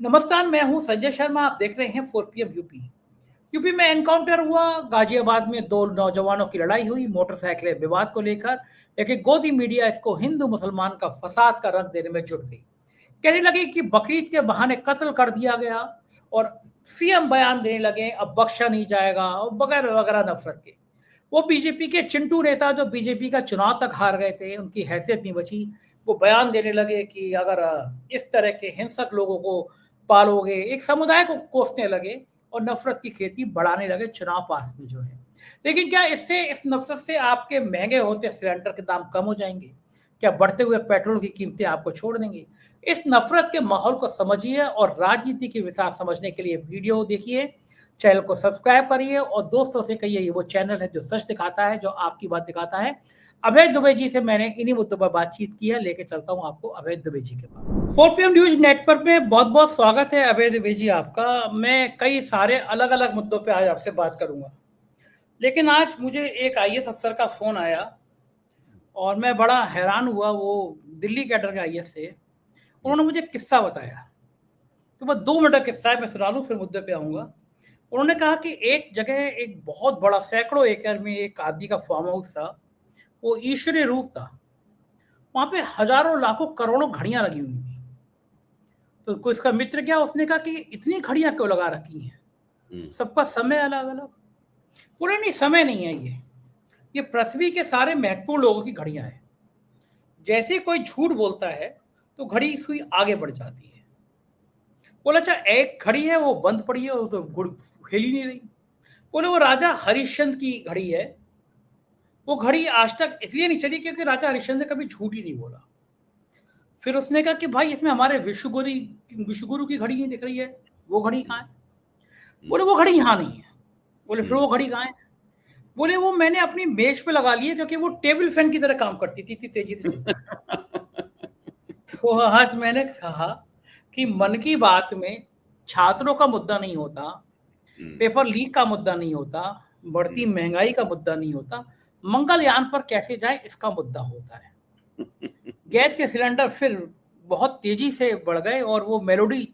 नमस्कार, मैं हूं संजय शर्मा। आप देख रहे हैं 4 PM यूपी। यूपी में एनकाउंटर हुआ। गाजियाबाद में दो नौजवानों की लड़ाई हुई मोटरसाइकिल विवाद को लेकर। लेकिन गोदी मीडिया इसको हिंदू मुसलमान का फसाद का रंग देने में जुट गई। कहने लगे कि बकरीद के बहाने कत्ल कर दिया गया और सीएम बयान देने लगे अब बख्शा नहीं जाएगा और वगैरह वगैरह नफरत के। वो बीजेपी के चिंटू नेता जो बीजेपी का चुनाव तक हार गए थे, उनकी हैसियत नहीं बची। वो बयान देने लगे कि अगर इस तरह के हिंसक लोगों को पालोगे, एक समुदाय को कोसने लगे और नफरत की खेती बढ़ाने लगे चुनाव पास में जो है। लेकिन क्या इससे, इस नफरत से आपके महंगे होते सिलेंडर के दाम कम हो जाएंगे? क्या बढ़ते हुए पेट्रोल की कीमतें आपको छोड़ देंगी? इस नफरत के माहौल को समझिए और राजनीति की विचार समझने के लिए वीडियो देखिए। चैनल को सब्सक्राइब करिए और दोस्तों से कहिए ये वो चैनल है जो सच दिखाता है, जो आपकी बात दिखाता है। अभय दुबे जी से मैंने इन्हीं मुद्दों पर बातचीत की है। लेके चलता हूं आपको अभय दुबे जी के पास। 4PM न्यूज नेटवर्क में बहुत बहुत स्वागत है अभय दुबे जी आपका। मैं कई सारे अलग अलग मुद्दों पे आज आपसे बात करूंगा, लेकिन आज मुझे एक आईएएस अफसर का फोन आया और मैं बड़ा हैरान हुआ। वो दिल्ली कैडर के आईएएस से, उन्होंने मुझे किस्सा बताया। तो बस 2 मिनट का किस्सा है, मैं सुना लूं फिर मुद्दे पे आऊंगा। उन्होंने कहा कि एक जगह एक बहुत बड़ा सैकड़ों एकड़ में एक आदमी का फार्म हाउस था। वो ईश्वरीय रूप था। वहां पे हजारों लाखों करोड़ों घड़ियां लगी हुई थी। तो कोई इसका मित्र क्या, उसने कहा कि इतनी घड़ियां क्यों लगा रखी हैं, सबका समय अलग अलग। बोले नहीं, समय नहीं है ये पृथ्वी के सारे महत्वपूर्ण लोगों की घड़ियां हैं। जैसे कोई झूठ बोलता है तो घड़ी सुई आगे बढ़ जाती है। बोला अच्छा, एक घड़ी है वो बंद पड़ी है, वो तो हिल ही नहीं रही। बोले वो राजा हरिश्चंद्र की घड़ी है। वो घड़ी आज तक इसलिए नहीं चली क्योंकि राजा हरिश्चंद्र ने कभी झूठ ही नहीं बोला। फिर उसने कहा कि भाई इसमें हमारे विश्वगुरु की घड़ी नहीं दिख रही है, वो घड़ी कहाँ है? बोले वो घड़ी यहाँ नहीं है। बोले फिर वो घड़ी कहाँ है? बोले वो मैंने अपनी मेज पे लगा ली है क्योंकि वो टेबल फैन की तरह काम करती थी, इतनी तेजी से चलती थी। तो आज मैंने कहा कि मन की बात में छात्रों का मुद्दा नहीं होता, पेपर लीक का मुद्दा नहीं होता, बढ़ती महंगाई का मुद्दा नहीं होता, मंगलयान पर कैसे जाए इसका मुद्दा होता है। गैस के सिलेंडर फिर बहुत तेजी से बढ़ गए और वो मेलोडी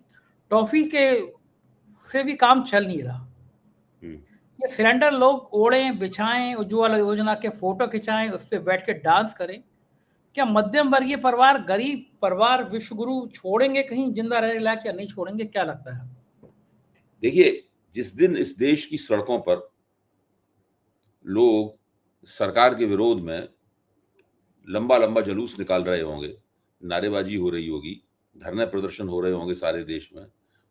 टॉफी के से भी काम चल नहीं रहा। ये सिलेंडर लोग ओढ़ें, बिछाएं, उज्ज्वला योजना के फोटो खिंचाएं, उस पर बैठ के डांस करें। क्या मध्यम वर्गीय परिवार, गरीब परिवार विश्वगुरु छोड़ेंगे कहीं जिंदा रहने लायक या नहीं छोड़ेंगे? क्या लगता है? देखिए, जिस दिन इस देश की सड़कों पर लोग सरकार के विरोध में लंबा लंबा जुलूस निकाल रहे होंगे, नारेबाजी हो रही होगी, धरने प्रदर्शन हो रहे होंगे सारे देश में,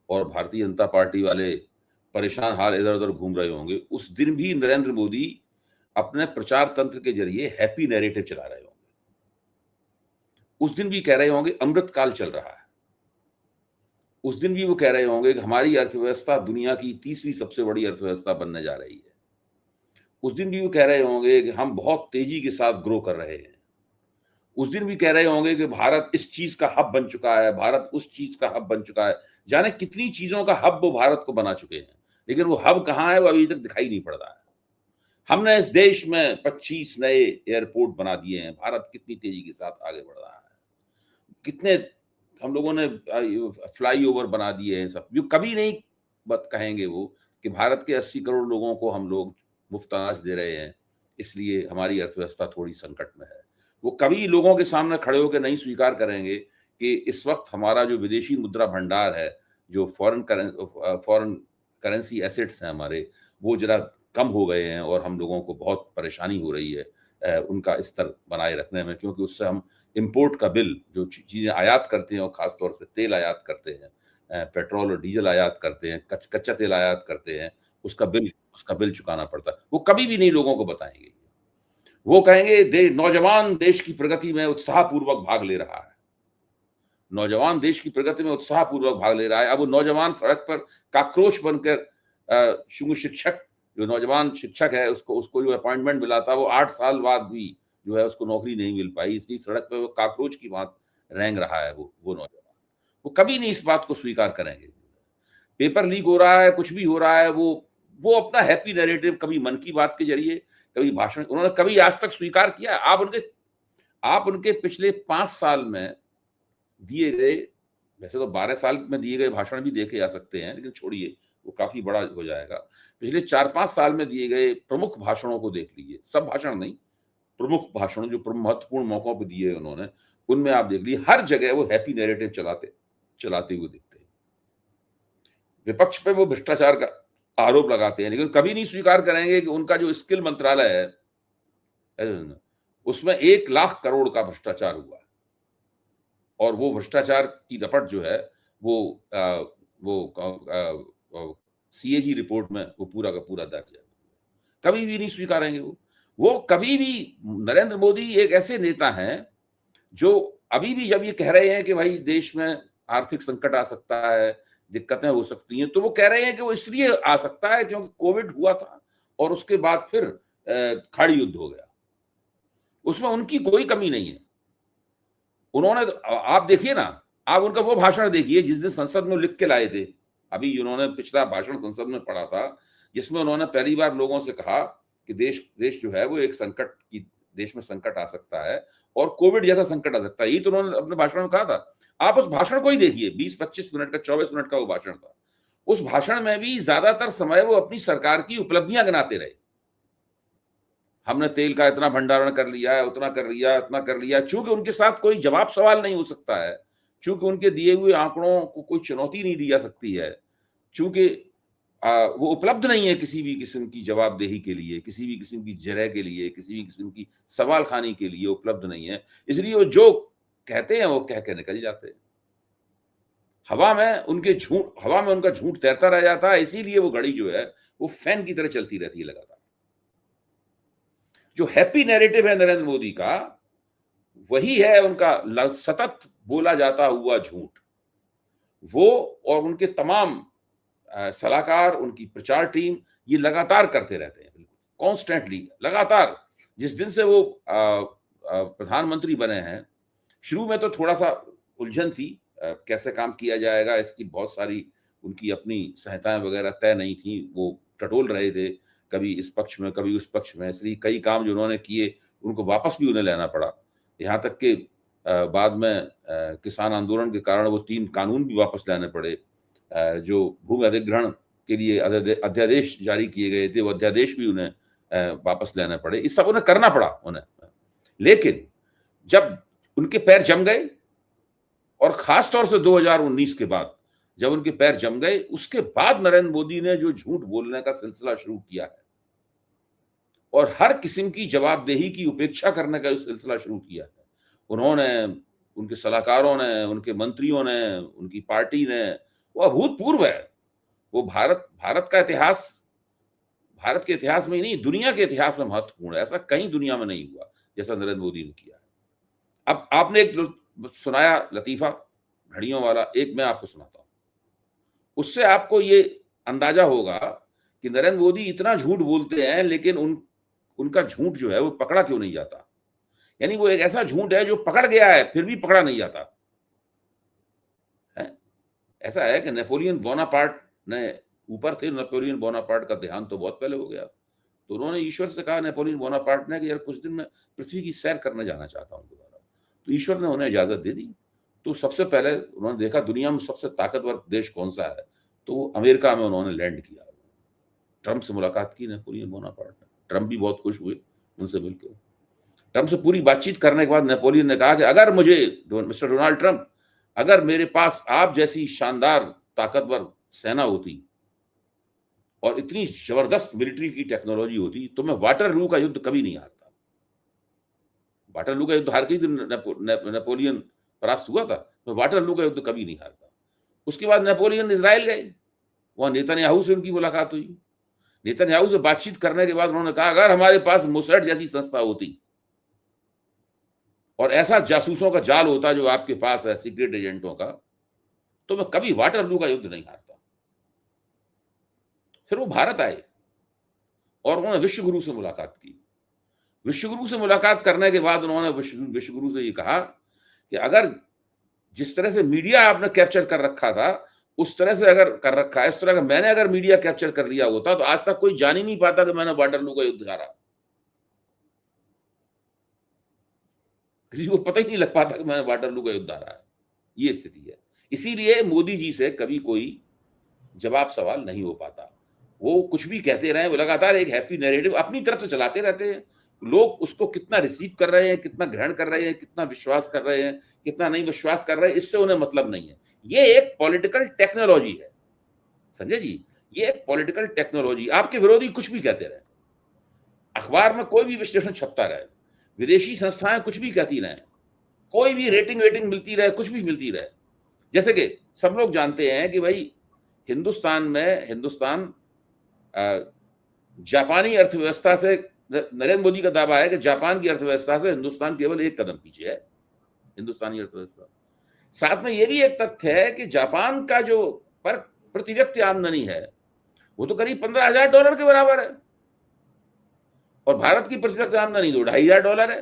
और भारतीय जनता पार्टी वाले परेशान हाल इधर उधर घूम रहे होंगे, उस दिन भी नरेंद्र मोदी अपने प्रचार तंत्र के जरिए हैप्पी नैरेटिव चला रहे होंगे। उस दिन भी कह रहे होंगे अमृत काल चल रहा है। उस दिन भी वो कह रहे होंगे कि हमारी अर्थव्यवस्था दुनिया की तीसरी सबसे बड़ी अर्थव्यवस्था बनने जा रही है। उस दिन भी वो कह रहे होंगे कि हम बहुत तेजी के साथ ग्रो कर रहे हैं। उस दिन भी कह रहे होंगे कि भारत इस चीज का हब बन चुका है, भारत उस चीज का हब बन चुका है। जाने कितनी चीजों का हब वो भारत को बना चुके हैं, लेकिन वो हब कहाँ है वो अभी तक दिखाई नहीं पड़ रहा है। हमने इस देश में 25 नए एयरपोर्ट बना दिए हैं। भारत कितनी तेजी के साथ आगे बढ़ रहा है। कितने हम लोगों ने फ्लाईओवर बना दिए हैं। सब जो कभी नहीं कहेंगे वो कि भारत के 80 करोड़ लोगों को हम लोग मुफ्त अनाज दे रहे हैं, इसलिए हमारी अर्थव्यवस्था थोड़ी संकट में है। वो कभी लोगों के सामने खड़े होकर नहीं स्वीकार करेंगे कि इस वक्त हमारा जो विदेशी मुद्रा भंडार है, जो फॉरेन करेंसी एसेट्स हैं हमारे, वो जरा कम हो गए हैं और हम लोगों को बहुत परेशानी हो रही है उनका स्तर बनाए रखने में, क्योंकि उससे हम इंपोर्ट का बिल, जो चीजें आयात करते हैं और खासतौर से तेल आयात करते हैं, पेट्रोल और डीजल आयात करते हैं, कच्चा तेल आयात करते हैं, उसका बिल चुकाना पड़ता है। वो कभी भी नहीं लोगों को बताएंगे। वो कहेंगे नौजवान देश की प्रगति में उत्साहपूर्वक भाग ले रहा है। नौजवान देश की प्रगति में उत्साहपूर्वक भाग ले रहा है। अब वो नौजवान सड़क पर काक्रोच बनकर शिक्षक, जो नौजवान शिक्षक है, उसको जो अपॉइंटमेंट मिला था, वो 8 साल बाद भी जो है उसको नौकरी नहीं मिल पाई, इसलिए सड़क पे वो काक्रोच की बात रेंग रहा है। वो नौजवान, वो कभी नहीं इस बात को स्वीकार करेंगे। पेपर लीक हो रहा है, कुछ भी हो रहा है, वो अपना हैप्पी नैरेटिव कभी मन की बात के जरिए, कभी भाषण, उन्होंने कभी आज तक स्वीकार किया? आप उनके पिछले 5 साल में दिए गए वैसे तो 12 साल में दिए गए भाषण भी देखे जा सकते हैं, लेकिन छोड़िए, वो काफ़ी बड़ा हो जाएगा। पिछले 4-5 साल में दिए गए प्रमुख भाषणों को देख लीजिए, सब भाषण नहीं, प्रमुख भाषण जो महत्वपूर्ण मौकों पे दिए उन्होंने, उनमें आप देख लीजिए हर जगह वो हैप्पी नैरेटिव चलाते हुए दिखते हैं। विपक्ष पे वो भ्रष्टाचार का आरोप लगाते हैं, लेकिन कभी नहीं स्वीकार करेंगे कि उनका जो स्किल मंत्रालय है, उसमें 1 लाख करोड़ का भ्रष्टाचार हुआ और वो भ्रष्टाचार की रपट जो है वो सीएजी रिपोर्ट में वो पूरा का पूरा दर्ज है। कभी भी नहीं स्वीकारेंगे वो कभी भी। नरेंद्र मोदी एक ऐसे नेता हैं जो अभी भी जब ये कह रहे हैं कि भाई देश में आर्थिक संकट आ सकता है, दिक्कतें हो सकती हैं, तो वो कह रहे हैं कि वो इसलिए आ सकता है क्योंकि कोविड हुआ था और उसके बाद फिर खाड़ी युद्ध हो गया। उसमें उनकी कोई कमी नहीं है। उन्होंने, आप देखिए ना, आप उनका वो भाषण देखिए जिस दिन संसद में लिख के लाए थे। अभी उन्होंने पिछला भाषण संसद में पढ़ा था, जिसमें उन्होंने पहली बार लोगों से कहा कि देश जो है वो एक देश में संकट आ सकता है और कोविड जैसा संकट आ सकता है। यही तो उन्होंने अपने भाषण में कहा था। आप उस भाषण को ही देखिए, 20-25 मिनट का, 24 मिनट का वो भाषण था। उस भाषण में भी ज्यादातर समय वो अपनी सरकार की उपलब्धियां गिनाते रहे। हमने तेल का इतना भंडारण कर लिया है, उतना कर लिया, इतना कर लिया। चूंकि उनके साथ कोई जवाब सवाल नहीं हो सकता है, चूंकि उनके दिए हुए आंकड़ों को कोई चुनौती नहीं दी जा सकती है, चूंकि वो उपलब्ध नहीं है किसी भी किस्म की जवाबदेही के लिए, किसी भी किस्म की जरह के लिए, किसी भी किस्म की सवाल खानी के लिए उपलब्ध नहीं है, इसलिए वो जो कहते हैं वो कह के निकल जाते हैं। हवा में उनका झूठ तैरता रह जाता है, इसीलिए वो घड़ी जो है वो फैन की तरह चलती रहती है लगातार। जो हैप्पी नैरेटिव है नरेंद्र मोदी का, वही है उनका सतत बोला जाता हुआ झूठ। वो और उनके तमाम सलाहकार, उनकी प्रचार टीम ये लगातार करते रहते हैं, बिल्कुल कॉन्स्टेंटली, लगातार। जिस दिन से वो प्रधानमंत्री बने हैं, शुरू में तो थोड़ा सा उलझन थी, कैसे काम किया जाएगा, इसकी बहुत सारी उनकी अपनी संहिताएं वगैरह तय नहीं थी। वो टटोल रहे थे, कभी इस पक्ष में कभी उस पक्ष में, इसलिए कई काम जो उन्होंने किए उनको वापस भी उन्हें लेना पड़ा। यहाँ तक कि बाद में किसान आंदोलन के कारण वो 3 कानून भी वापस लाने पड़े। जो भूमि अधिग्रहण के लिए अध्यादेश जारी किए गए थे, वो अध्यादेश भी उन्हें वापस लेने पड़े। इस सब उन्हें करना पड़ा उन्हें। लेकिन जब उनके पैर जम गए, और खास तौर से 2019 के बाद जब उनके पैर जम गए, उसके बाद नरेंद्र मोदी ने जो झूठ बोलने का सिलसिला शुरू किया है और हर किस्म की जवाबदेही की उपेक्षा करने का जो सिलसिला शुरू किया है, उन्होंने, उनके सलाहकारों ने, उनके मंत्रियों ने, उनकी पार्टी ने, वो अभूतपूर्व है। वो भारत के इतिहास में ही नहीं, दुनिया के इतिहास में महत्वपूर्ण है। ऐसा कहीं दुनिया में नहीं हुआ जैसा नरेंद्र मोदी ने किया है। अब आपने एक सुनाया लतीफा घड़ियों वाला, एक मैं आपको सुनाता हूं। उससे आपको ये अंदाजा होगा कि नरेंद्र मोदी इतना झूठ बोलते हैं, लेकिन उनका झूठ जो है वो पकड़ा क्यों नहीं जाता। यानी वो एक ऐसा झूठ है जो पकड़ गया है फिर भी पकड़ा नहीं जाता है। ऐसा है कि नेपोलियन बोनापार्ट ने, ऊपर थे नेपोलियन बोनापार्ट का देहांत तो बहुत पहले हो गया, तो उन्होंने ईश्वर से कहा नेपोलियन बोनापार्ट ने कि यार कुछ दिन मैं पृथ्वी की सैर करने जाना चाहता हूं दोबारा। तो ईश्वर ने उन्हें इजाजत दे दी। तो सबसे पहले उन्होंने देखा दुनिया में सबसे ताकतवर देश कौन सा है, तो अमेरिका में उन्होंने लैंड किया। ट्रंप से मुलाकात की नेपोलियन बोनापार्ट ने। ट्रंप भी बहुत खुश हुए उनसे मिलकर। ट्रंप से पूरी बातचीत करने के बाद नेपोलियन ने कहा कि अगर मुझे, मिस्टर डोनाल्ड ट्रंप, अगर मेरे पास आप जैसी शानदार ताकतवर सेना होती और इतनी जबरदस्त मिलिट्री की टेक्नोलॉजी होती, तो मैं वाटरलू का युद्ध कभी नहीं हारता। वाटरलू का युद्ध हार के ही नेपोलियन परास्त हुआ था, मैं वाटरलू का युद्ध कभी नहीं हारता। उसके बाद नेपोलियन इजराइल गए, वहां नेतन्याहू से उनकी मुलाकात हुई। नेतन्याहू से बातचीत करने के बाद उन्होंने कहा अगर हमारे पास मोसैड जैसी संस्था होती और ऐसा जासूसों का जाल होता जो आपके पास है, सीक्रेट एजेंटों का, तो मैं कभी वाटरलू का युद्ध नहीं हारता। फिर वो भारत आए और उन्होंने विश्वगुरु से मुलाकात की। विश्वगुरु से मुलाकात करने के बाद उन्होंने विश्वगुरु से ये कहा कि अगर जिस तरह से मीडिया आपने कैप्चर कर रखा था, उस तरह से अगर कर रखा है, इस तरह का मैंने अगर मीडिया कैप्चर कर लिया होता तो आज तक कोई जान ही नहीं पाता कि मैंने वाटरलू का युद्ध हारा। किसी को पता ही नहीं लग पाता कि मैंने वाटरलू का युद्ध हारा है। ये स्थिति है। इसीलिए मोदी जी से कभी कोई जवाब सवाल नहीं हो पाता। वो कुछ भी कहते रहे, वो लगातार एक हैप्पी नैरेटिव अपनी तरफ से चलाते रहते हैं। लोग उसको कितना रिसीव कर रहे हैं, कितना ग्रहण कर रहे हैं, कितना विश्वास कर रहे हैं, कितना नहीं विश्वास कर रहे हैं, इससे उन्हें मतलब नहीं है। ये एक पॉलिटिकल टेक्नोलॉजी है संजय जी, ये एक पॉलिटिकल टेक्नोलॉजी। आपके विरोधी कुछ भी कहते रहे, अखबार में कोई भी विश्लेषण छपता रहे, विदेशी संस्थाएं कुछ भी कहती रहे, कोई भी रेटिंग मिलती रहे, कुछ भी मिलती रहे। जैसे कि सब लोग जानते हैं कि भाई हिंदुस्तान जापानी अर्थव्यवस्था से, नरेंद्र मोदी का दावा है कि जापान की अर्थव्यवस्था से हिंदुस्तान केवल एक कदम पीछे है, हिंदुस्तानी अर्थव्यवस्था। साथ में यह भी एक तथ्य है कि जापान का जो पर प्रति व्यक्ति आमदनी है वो तो करीब $15,000 के बराबर है, और भारत की प्रति व्यक्ति आमदनी तो $2,500 है।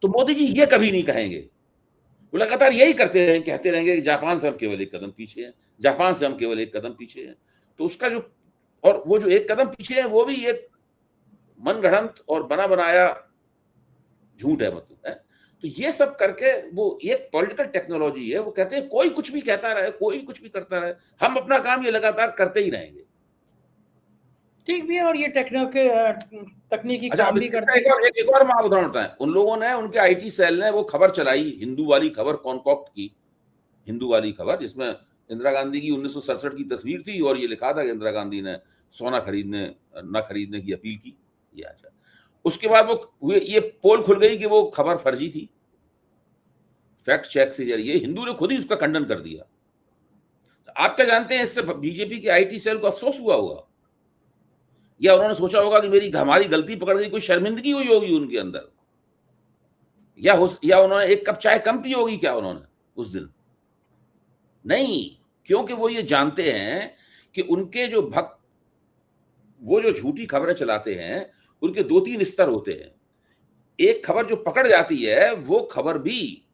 तो मोदी जी ये कभी नहीं कहेंगे, वो लगातार यही कहते रहेंगे कि जापान से हम केवल एक कदम पीछे हैं, जापान से हम केवल एक कदम पीछे हैं। तो उसका जो, और वो जो एक कदम पीछे है वो भी एक मनगढ़ंत और बना बनाया झूठ है, मतलब है। तो ये सब करके वो एक पॉलिटिकल टेक्नोलॉजी है। वो कहते हैं कोई कुछ भी कहता रहे, कोई कुछ भी करता रहे, हम अपना काम ये लगातार करते ही रहेंगे। ठीक भी है, और ये तकनीकी अच्छा, काम भी करते हैं। एक और मैं उदाहरण बताएं, उन लोगों ने, उनके आईटी सेल ने वो खबर चलाई, हिंदू वाली खबर कॉन्कॉक्ट की, हिंदू वाली खबर, जिसमें इंदिरा गांधी की 1967 की तस्वीर थी और ये लिखा था कि इंदिरा गांधी ने सोना न खरीदने की अपील की। ये अच्छा, उसके बाद वो ये पोल खुल गई कि वो खबर फर्जी थी, फैक्ट चेक से जरिए हिंदू ने खुद ही उसका खंडन कर दिया। आप क्या जानते हैं, इससे बीजेपी के आईटी सेल को अफसोस हुआ होगा, या उन्होंने सोचा होगा कि हमारी गलती पकड़ गई, कोई शर्मिंदगी हुई होगी उनके अंदर, या उन्होंने एक कप चाय कम पी होगी क्या उन्होंने उस दिन? नहीं, क्योंकि वो ये जानते हैं कि उनके जो भक्त, वो जो झूठी खबरें चलाते हैं, उनके 2-3 स्तर होते हैं। एक खबर जो पकड़ जाती है, वो खबर भी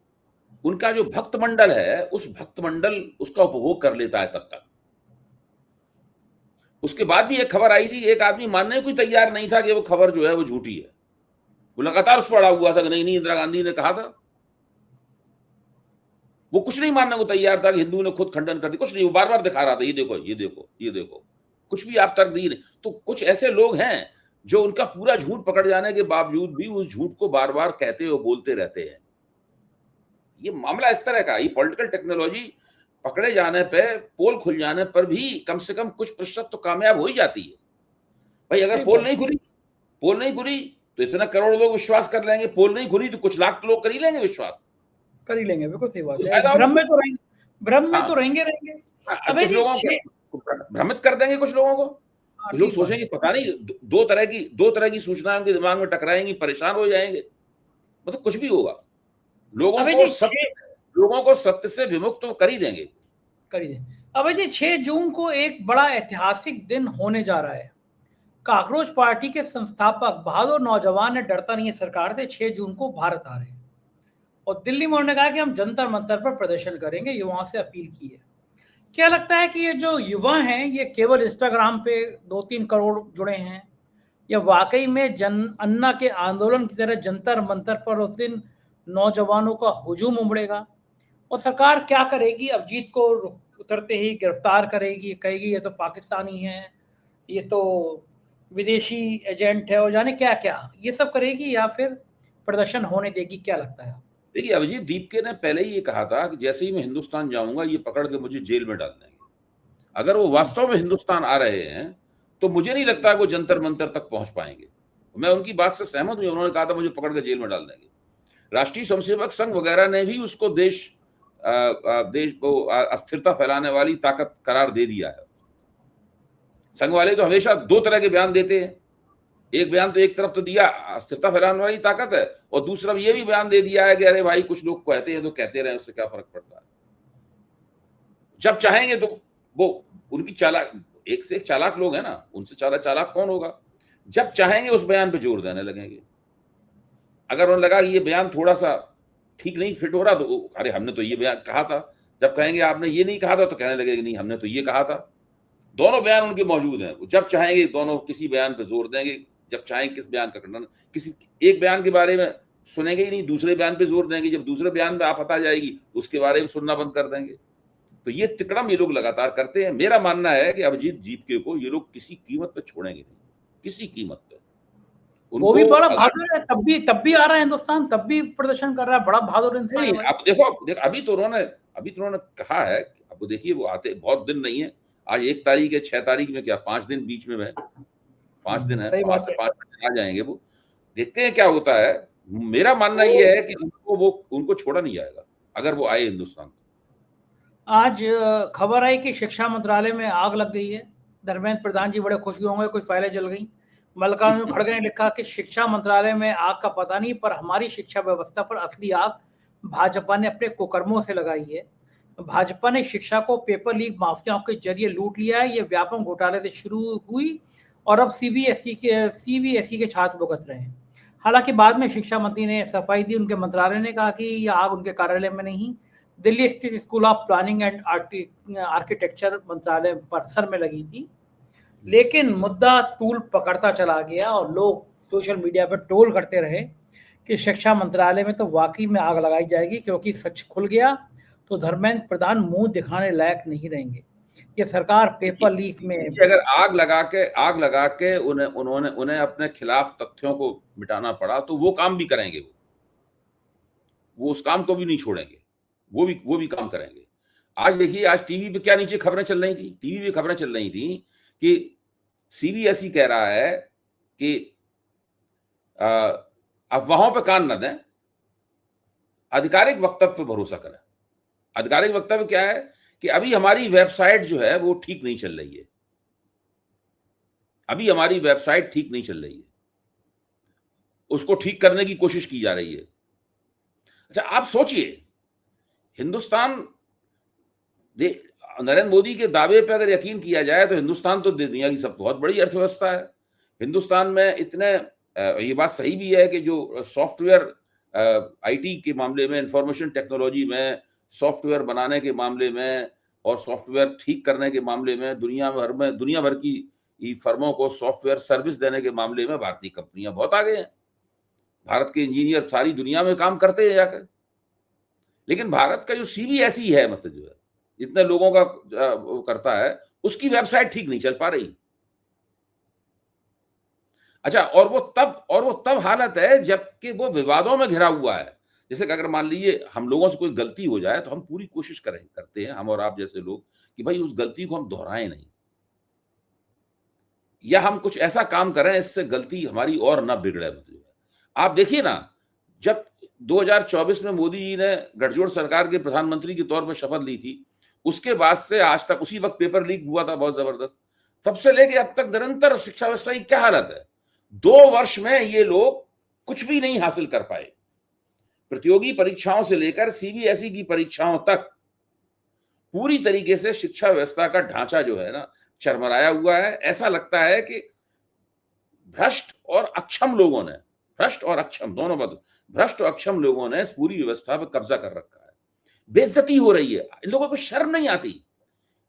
उनका जो भक्त मंडल है, उस भक्त मंडल उसका उपभोग कर लेता है तब तक। उसके बाद भी एक खबर आई थी, एक आदमी मानने को तैयार नहीं था कि वो खबर जो है वो झूठी है, वो लगातार उस पर अड़ा हुआ था कि नहीं इंदिरा गांधी ने कहा था। वो कुछ नहीं मानने को तैयार था कि हिंदू ने खुद खंडन कर दिया, कुछ नहीं, वो बार बार दिखा रहा था, ये देखो ये देखो ये देखो, कुछ भी आप तर्क दिए नहीं। तो कुछ ऐसे लोग हैं जो उनका पूरा झूठ पकड़ जाने के बावजूद भी उस झूठ को बार बार कहते और बोलते रहते हैं। ये मामला इस तरह का, ये पॉलिटिकल टेक्नोलॉजी पकड़े जाने पे, पोल खुल जाने पर भी कम से कम कुछ प्रतिशत तो कामयाब हो ही जाती है। भाई अगर पोल नहीं खुली तो इतना करोड़ लोग विश्वास कर लेंगे, पोल नहीं खुली तो कुछ लाख लोग कर ही लेंगे विश्वास, कर ही लेंगे। बिल्कुल सही बात है, भ्रम में तो रहेंगे। कुछ लोगों को भ्रमित कर देंगे, कुछ लोगों को, लोग सोचेंगे पता नहीं, दो तरह की सूचनाएं उनके दिमाग में टकराएंगी, परेशान हो जाएंगे, मतलब कुछ भी होगा। लोगों को सत्य से विमुक्त तो कर ही देंगे। अब जी 6 जून को एक बड़ा ऐतिहासिक दिन होने जा रहा है। काकरोच पार्टी के संस्थापक बहादुर नौजवान ने डरता नहीं है सरकार से 6 जून को भारत आ रहे हैं, और दिल्ली में उन्होंने कहा कि हम जंतर मंतर पर प्रदर्शन करेंगे, युवाओं से अपील की है। क्या लगता है कि ये जो युवा हैं, ये केवल इंस्टाग्राम पे 2-3 करोड़ जुड़े हैं, या वाकई में जन अन्ना के आंदोलन की तरह जंतर मंतर पर उस दिन नौजवानों का हुजूम उमड़ेगा, और सरकार क्या करेगी? अभिजीत को उतरते ही गिरफ्तार करेगी, कहेगी ये तो पाकिस्तानी है, ये तो विदेशी एजेंट है, और जाने क्या क्या ये सब करेगी, या फिर प्रदर्शन होने देगी? क्या लगता है? देखिए, अभिजीत दीपके ने पहले ही ये कहा था कि जैसे ही मैं हिंदुस्तान जाऊंगा ये पकड़ के मुझे जेल में डाल देंगे। अगर वो वास्तव में हिंदुस्तान आ रहे हैं तो मुझे नहीं लगता वो जंतर मंतर तक पहुंच पाएंगे। मैं उनकी बात से सहमत हूं, उन्होंने कहा था मुझे पकड़ के जेल में डाल देंगे। राष्ट्रीय स्वयंसेवक संघ वगैरह ने भी उसको देश को अस्थिरता फैलाने वाली ताकत करार दे दिया है। संघ वाले तो हमेशा 2 तरह के बयान देते हैं, एक बयान तो एक तरफ तो दिया अस्थिरता फैलाने वाली ताकत है, और दूसरा ये भी बयान दे दिया है कि अरे भाई कुछ लोग कहते हैं तो कहते रहे, उससे क्या फर्क पड़ता है। जब चाहेंगे तो वो उनकी चालाक, एक से एक चालाक लोग हैं ना, उनसे चालाक कौन होगा, जब चाहेंगे उस बयान पे जोर देने लगेंगे। अगर उन्हें लगा कि ये बयान थोड़ा सा ठीक नहीं फिट हो रहा तो अरे हमने तो ये बयान कहा था, जब कहेंगे आपने ये नहीं कहा था तो कहने लगेगा नहीं हमने तो ये कहा था। दोनों बयान उनके मौजूद हैं, जब चाहेंगे दोनों किसी बयान पे जोर देंगे, जब चाहेंगे किस बयान का खंडन, किसी एक बयान के बारे में सुनेंगे ही नहीं, दूसरे बयान पे जोर देंगे, जब दूसरे बयान में आप आ जाएगी उसके बारे में सुनना बंद कर देंगे। तो ये तिकड़म ये लोग लगातार करते हैं। मेरा मानना है कि अभिजीत जीतके को ये लोग किसी कीमत पे छोड़ेंगे नहीं, किसी कीमत पे। वो भी बड़ा बहादुर है, तब भी आ रहा है हिंदुस्तान, तब भी प्रदर्शन कर रहा है, बड़ा बहादुर इंसान है। अब देखो अभी तो उन्होंने कहा है, अब देखिए वो आते बहुत दिन नहीं है, आज 1 तारीख है, 6 तारीख में क्या 5 दिन बीच में है, 5 दिन है, 5 से 5 दिन आ जाएंगे वो, देखते हैं क्या होता है। मेरा मानना ये है कि उनको छोड़ा नहीं जाएगा अगर वो आए हिंदुस्तान। आज खबर आई कि शिक्षा मंत्रालय में आग लग गई है। धर्मेंद्र प्रधान जी बड़े खुश होंगे, कोई फाइलें जल गई। मल्लिकार्जुन खड़गे ने लिखा कि शिक्षा मंत्रालय में आग का पता नहीं, पर हमारी शिक्षा व्यवस्था पर असली आग भाजपा ने अपने कुकर्मों से लगाई है। भाजपा ने शिक्षा को पेपर लीक माफियाओं के जरिए लूट लिया है। ये व्यापक घोटाले से शुरू हुई और अब सीबीएसई के छात्र भुगत रहे हैं। हालांकि बाद में शिक्षा मंत्री ने सफाई दी। उनके मंत्रालय ने कहा कि यह आग उनके कार्यालय में नहीं, दिल्ली स्थित school of planning and architecture मंत्रालय परिसर में लगी थी। लेकिन मुद्दा तूल पकड़ता चला गया और लोग सोशल मीडिया पर ट्रोल करते रहे कि शिक्षा मंत्रालय में तो वाकई में आग लगाई जाएगी, क्योंकि सच खुल गया तो धर्मेंद्र प्रधान मुंह दिखाने लायक नहीं रहेंगे। ये सरकार पेपर लीक में अगर आग लगा के उन्हें अपने खिलाफ तथ्यों को मिटाना पड़ा तो वो काम भी करेंगे, वो उस काम को भी नहीं छोड़ेंगे, वो भी काम करेंगे। आज देखिए, आज टीवी पे क्या नीचे खबरें चल रही थी, टीवी पे खबरें चल रही थी कि सीबीएसई कह रहा है कि अफवाहों पे कान न दें, आधिकारिक वक्तव्य पे भरोसा करें। आधिकारिक वक्तव्य क्या है कि अभी हमारी वेबसाइट जो है वो ठीक नहीं चल रही है, अभी हमारी वेबसाइट ठीक नहीं चल रही है, उसको ठीक करने की कोशिश की जा रही है। अच्छा, आप सोचिए, हिंदुस्तान नरेंद्र मोदी के दावे पर अगर यकीन किया जाए तो हिंदुस्तान तो दुनिया की सब बहुत बड़ी अर्थव्यवस्था है। हिंदुस्तान में इतने ये बात सही भी है कि जो सॉफ्टवेयर आईटी के मामले में, इंफॉर्मेशन टेक्नोलॉजी में, सॉफ्टवेयर बनाने के मामले में और सॉफ्टवेयर ठीक करने के मामले में दुनिया भर की फर्मों को सॉफ्टवेयर सर्विस देने के मामले में भारतीय कंपनियां बहुत आगे हैं। भारत के इंजीनियर सारी दुनिया में काम करते हैं जाकर। लेकिन भारत का जो सीबीएसई है, मतलब जो है इतने लोगों का करता है, उसकी वेबसाइट ठीक नहीं चल पा रही। अच्छा, और वो तब हालत है जबकि वो विवादों में घिरा हुआ है। जैसे कि अगर मान लीजिए हम लोगों से कोई गलती हो जाए तो हम पूरी कोशिश करते हैं, हम और आप जैसे लोग, कि भाई उस गलती को हम दोहराएं नहीं, या हम कुछ ऐसा काम करें इससे गलती हमारी और ना बिगड़े। मतलब आप देखिए ना, जब 2024 में मोदी जी ने गठजोड़ सरकार के प्रधानमंत्री के तौर पर शपथ ली थी, उसके बाद से आज तक, उसी वक्त पेपर लीक हुआ था बहुत जबरदस्त, तब से लेके अब तक निरंतर शिक्षा व्यवस्था की क्या हालत है। 2 वर्ष में ये लोग कुछ भी नहीं हासिल कर पाए। प्रतियोगी परीक्षाओं से लेकर सीबीएसई की परीक्षाओं तक पूरी तरीके से शिक्षा व्यवस्था का ढांचा जो है ना, चरमराया हुआ है। ऐसा लगता है कि भ्रष्ट और अक्षम लोगों ने, भ्रष्ट और अक्षम लोगों ने इस पूरी व्यवस्था पर कब्जा कर रखा है। बेइज्जती हो रही है, इन लोगों को शर्म नहीं आती।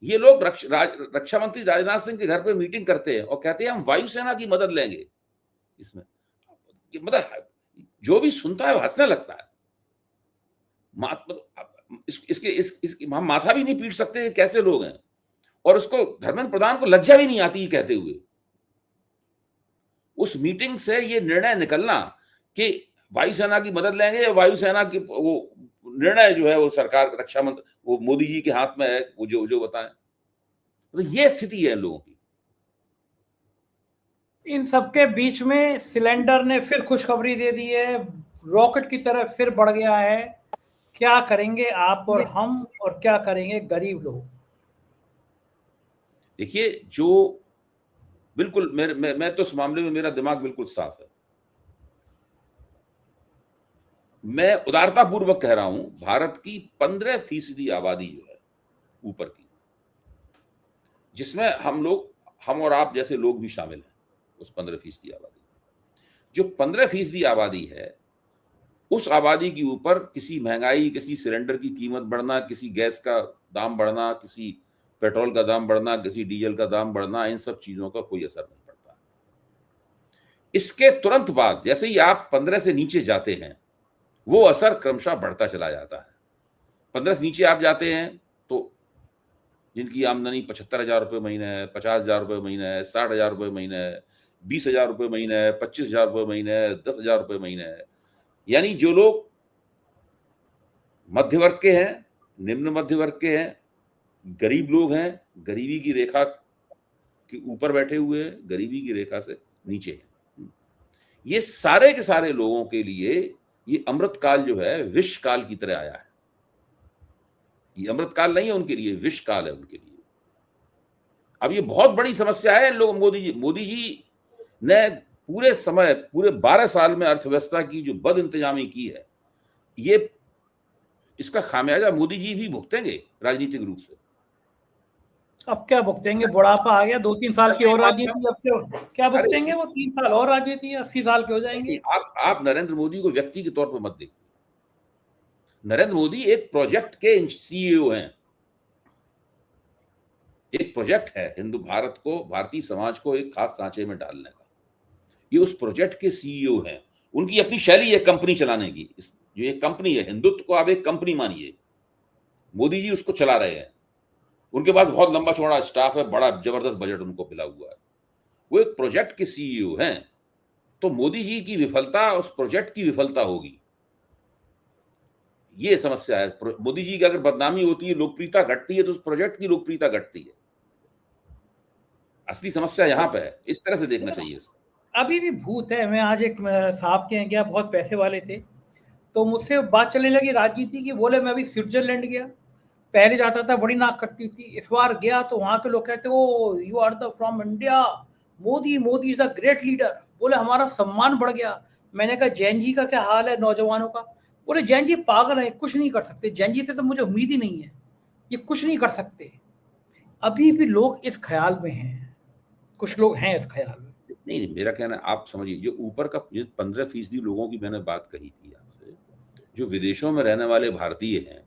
ये लोग रक्षा मंत्री राजनाथ सिंह के घर पे मीटिंग करते हैं और कहते हैं हम वायुसेना की मदद लेंगे। इसमें मतलब जो भी सुनता है वो हंसने लगता है। हम माथा भी नहीं पीट सकते, कैसे लोग हैं। और उसको धर्मेंद्र प्रधान को लज्जा भी नहीं आती कहते हुए। उस मीटिंग से ये निर्णय निकलना कि वायुसेना की मदद लेंगे, या वायुसेना की वो निर्णय जो है वो सरकार, रक्षा मंत्री, वो मोदी जी के हाथ में है, वो जो बताएं। तो ये स्थिति है इन लोगों की। इन सबके बीच में सिलेंडर ने फिर खुशखबरी दे दी है, रॉकेट की तरह फिर बढ़ गया है। क्या करेंगे आप और हम, और क्या करेंगे गरीब लोग? देखिए, जो बिल्कुल मैं तो इस मामले में मेरा दिमाग बिल्कुल साफ है। मैं उदारता पूर्वक कह रहा हूं, भारत की 15% आबादी जो है ऊपर की, जिसमें हम और आप जैसे लोग भी शामिल हैं, उस 15% आबादी, जो 15% आबादी है, उस आबादी के ऊपर किसी महंगाई, किसी सिलेंडर की कीमत बढ़ना, किसी गैस का दाम बढ़ना, किसी पेट्रोल का दाम बढ़ना, किसी डीजल का दाम बढ़ना, इन सब चीजों का कोई असर नहीं पड़ता। इसके तुरंत बाद जैसे ही आप 15 से नीचे जाते हैं वो असर क्रमशः बढ़ता चला जाता है। 15 से नीचे आप जाते हैं तो जिनकी आमदनी 75,000 रुपये महीने है, 50,000 रुपये महीने है, 60,000 रुपये महीने है, 20,000 रुपये महीने है, 25,000 रुपये महीने है, 10,000 रुपये महीने है, यानी जो लोग मध्य वर्ग के हैं, निम्न मध्य वर्ग के हैं, गरीब लोग हैं, गरीबी की रेखा के ऊपर बैठे हुए हैं, गरीबी की रेखा से नीचे हैं, ये सारे के सारे लोगों के लिए ये अमृतकाल जो है विष काल की तरह आया है। ये अमृतकाल नहीं है उनके लिए, विष काल है उनके लिए। अब ये बहुत बड़ी समस्या है। लोग मोदी जी ने पूरे समय, पूरे 12 साल में अर्थव्यवस्था की जो बद इंतजामी की है, ये इसका खामियाजा मोदी जी भी भुगतेंगे राजनीतिक रूप से। अब क्या भुगतेंगे? बुढ़ापा आ गया, 2-3 साल की और राजनीति, अब क्या भुगतेंगे? वो 3 साल और राजनीति, 80 साल के हो जाएंगे। आप नरेंद्र मोदी को व्यक्ति के तौर पर मत देखिए। नरेंद्र मोदी एक प्रोजेक्ट के सीईओ हैं। एक प्रोजेक्ट है हिंदू भारत को, भारतीय समाज को एक खास सांचे में डालने का। ये उस प्रोजेक्ट के सीईओ हैं। उनकी अपनी शैली है कंपनी चलाने की। जो ये कंपनी है, हिंदुत्व को आप एक कंपनी मानिए, मोदी जी उसको चला रहे हैं। उनके पास बहुत लंबा चौड़ा स्टाफ है, बड़ा जबरदस्त बजट उनको मिला हुआ है। वो एक प्रोजेक्ट के सीईओ हैं। तो मोदी जी की विफलता उस प्रोजेक्ट की विफलता होगी, ये समस्या है। मोदी जी की अगर बदनामी होती है, लोकप्रियता घटती है, तो उस प्रोजेक्ट की लोकप्रियता घटती है। असली समस्या यहाँ पे है। इस तरह से देखना चाहिए इसको। अभी भी भूत है। मैं आज एक साहब के यहाँ गया, बहुत पैसे वाले थे, तो मुझसे बात चलने लगी राजनीति की। बोले मैं अभी स्विट्जरलैंड गया, पहले जाता था बड़ी नाक कटती थी, इस बार गया तो वहाँ के लोग कहते oh you are the from India, Modi is the great leader. बोले हमारा सम्मान बढ़ गया। मैंने कहा जैन जी का क्या हाल है नौजवानों का? बोले जैन जी पागल है, कुछ नहीं कर सकते, जैन जी से तो मुझे उम्मीद ही नहीं है, ये कुछ नहीं कर सकते। अभी भी लोग इस ख्याल में हैं, कुछ लोग हैं इस ख्याल में। नहीं, मेरा कहना, आप समझिए, जो ऊपर का 15% लोगों की मैंने बात कही थी आपसे, जो विदेशों में रहने वाले भारतीय हैं,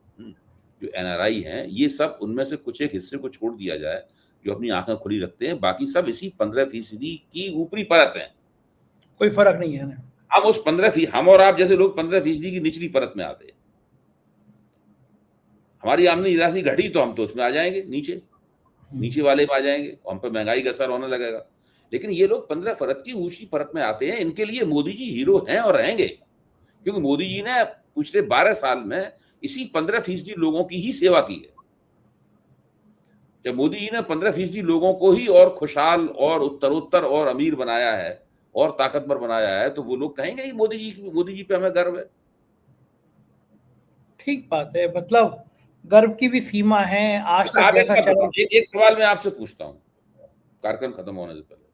जो एनआरआई हैं, ये सब, उनमें से कुछ एक हिस्से को छोड़ दिया जाए जो अपनी आंखें खुली रखते हैं, बाकी सब इसी 15% की ऊपरी परत हैं। कोई फर्क नहीं है ना। हम उस 15%, हम और आप जैसे लोग 15% की निचली परत में आते हैं। हमारी आमदनी राशि घटी तो हम तो उसमें आ जाएंगे, नीचे वाले में आ जाएंगे, हम पे महंगाई का असर होने लगेगा। लेकिन ये लोग 15 परत की ऊंची परत में आते हैं। इनके लिए मोदी जी हीरो हैं और रहेंगे, क्योंकि मोदी जी ने पिछले 12 साल में इसी 15% लोगों की ही सेवा की है। जब मोदी जी ने 15% लोगों को ही और खुशहाल और उत्तरोत्तर और अमीर बनाया है और ताकतवर बनाया है, तो वो लोग कहेंगे ही मोदी जी पे हमें गर्व है। ठीक बात है, मतलब गर्व की भी सीमा है। आज तक जैसा चला, एक सवाल मैं आपसे पूछता हूँ कार्यक्रम खत्म होने से पहले,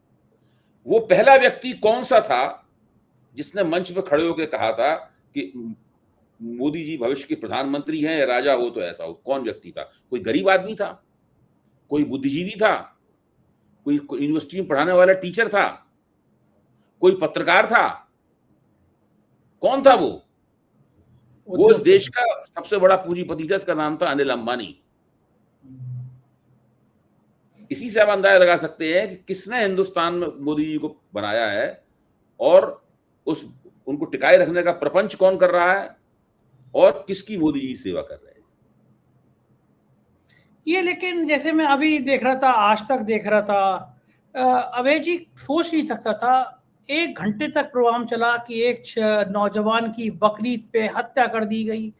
वो पहला व्यक्ति कौन सा था जिसने मंच पे खड़े होकर कहा था कि मोदी जी भविष्य के प्रधानमंत्री हैं या राजा हो तो ऐसा हो? कौन व्यक्ति था? कोई गरीब आदमी था, कोई बुद्धिजीवी था, कोई यूनिवर्सिटी में पढ़ाने वाला टीचर था, कोई पत्रकार था? कौन था वो इस देश का सबसे बड़ा पूंजीपति था, इसका नाम था अनिल अंबानी। इसी से आप अंदाजा लगा सकते हैं कि किसने हिंदुस्तान में मोदी जी को बनाया है और उनको टिकाए रखने का प्रपंच कौन कर रहा है और किसकी मोदी जी सेवा कर रहे हैं ये। लेकिन जैसे मैं अभी देख रहा था, आज तक देख रहा था, अभय जी सोच नहीं सकता था, 1 घंटे तक प्रोग्राम चला कि एक नौजवान की बकरीद पे हत्या कर दी गई।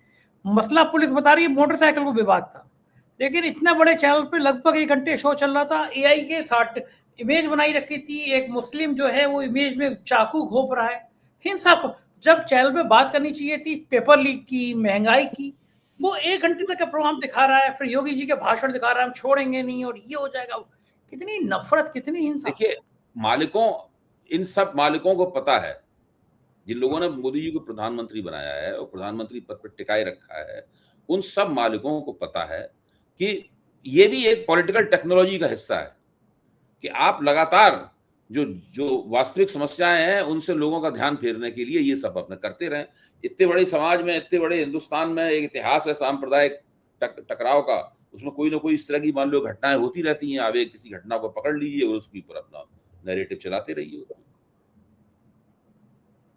मसला पुलिस बता रही है मोटरसाइकिल को विवाद था, लेकिन इतना बड़े चैनल पे लगभग 1 घंटे शो चल रहा था। एआई के साथ इमेज बनाई रखी थी, एक मुस्लिम जो है वो इमेज में चाकू घोंप रहा है। हिंसा को जब चैनल पे बात करनी चाहिए थी पेपर लीक की, महंगाई की, वो 1 घंटे तक का प्रोग्राम दिखा रहा है। फिर योगी जी के भाषण दिखा रहा है, हम छोड़ेंगे नहीं और ये हो जाएगा। कितनी नफरत, कितनी हिंसा। देखिए, इन सब मालिकों को पता है, जिन लोगों ने मोदी जी को प्रधानमंत्री बनाया है और प्रधानमंत्री पद पर टिकाए रखा है, उन सब मालिकों को पता है कि ये भी एक पॉलिटिकल टेक्नोलॉजी का हिस्सा है कि आप लगातार जो वास्तविक समस्याएं हैं उनसे लोगों का ध्यान फेरने के लिए ये सब अपने करते रहें। इतने बड़े समाज में, इतने बड़े हिंदुस्तान में एक इतिहास है सांप्रदायिक टकराव का, उसमें कोई ना कोई इस तरह की मान लो घटनाएं होती रहती हैं। आप एक किसी घटना को पकड़ लीजिए और उसके ऊपर अपना नैरेटिव चलाते रहिए।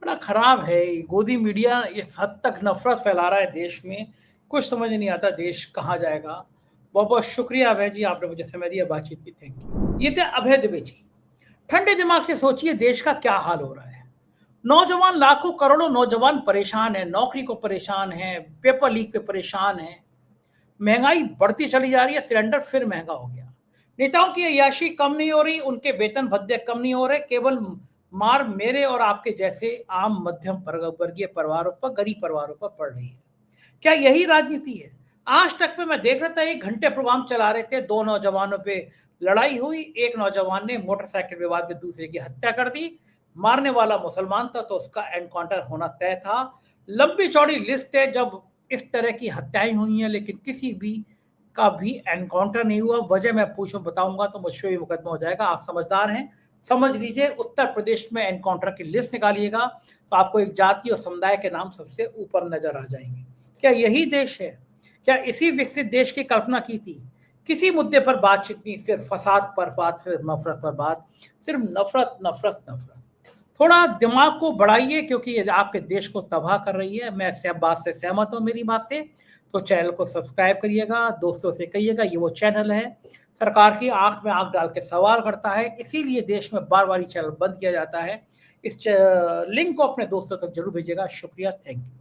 बड़ा खराब है ये गोदी मीडिया, इस हद तक नफरत फैला रहा है देश में, कुछ समझ नहीं आता देश कहाँ जाएगा। बहुत बहुत शुक्रिया अभय जी, आपने मुझे समय दिया, बातचीत की, थैंक यू। ये थे अभय दुबे जी। ठंडे दिमाग से सोचिए देश का क्या हाल हो रहा है। नौजवान, लाखों करोड़ों नौजवान परेशान हैं, नौकरी को परेशान हैं, पेपर लीक पे परेशान हैं, महंगाई बढ़ती चली जा रही है, सिलेंडर फिर महंगा हो गया। नेताओं की अय्याशी कम नहीं हो रही, उनके वेतन भत्ते कम नहीं हो रहे, केवल मार मेरे और आपके जैसे आम मध्यम वर्गीय परिवारों पर, गरीब परिवारों पर पड़ रही है। क्या यही राजनीति है? आज तक पे मैं देख रहा था, 1 घंटे प्रोग्राम चला रहे थे, 2 नौजवानों पे लड़ाई हुई, एक नौजवान ने मोटरसाइकिल विवाद में दूसरे की हत्या कर दी, मारने वाला मुसलमान था तो उसका एनकाउंटर होना तय था। लंबी चौड़ी लिस्ट है जब इस तरह की हत्याएं हुई हैं, लेकिन किसी भी का भी एनकाउंटर नहीं हुआ। वजह मैं पूछूं बताऊंगा तो मुझसे भी मुकदमा हो जाएगा। आप समझदार हैं, समझ लीजिए, उत्तर प्रदेश में एनकाउंटर की लिस्ट निकालिएगा तो आपको एक जाति और समुदाय के नाम सबसे ऊपर नजर आ जाएंगे। क्या यही देश है? क्या इसी विकसित देश की कल्पना की थी? किसी मुद्दे पर बातचीत नहीं, सिर्फ फसाद पर बात, सिर्फ नफरत पर बात, सिर्फ नफरत नफरत नफरत। थोड़ा दिमाग को बढ़ाइए क्योंकि ये आपके देश को तबाह कर रही है। मैं बात से सहमत हूँ, मेरी बात से। तो चैनल को सब्सक्राइब करिएगा, दोस्तों से कहिएगा, ये वो चैनल है सरकार की आंख में आंख डाल के सवाल करता है, इसीलिए देश में बार बार चैनल बंद किया जाता है। इस लिंक को अपने दोस्तों तक जरूर भेजिएगा। शुक्रिया, थैंक यू।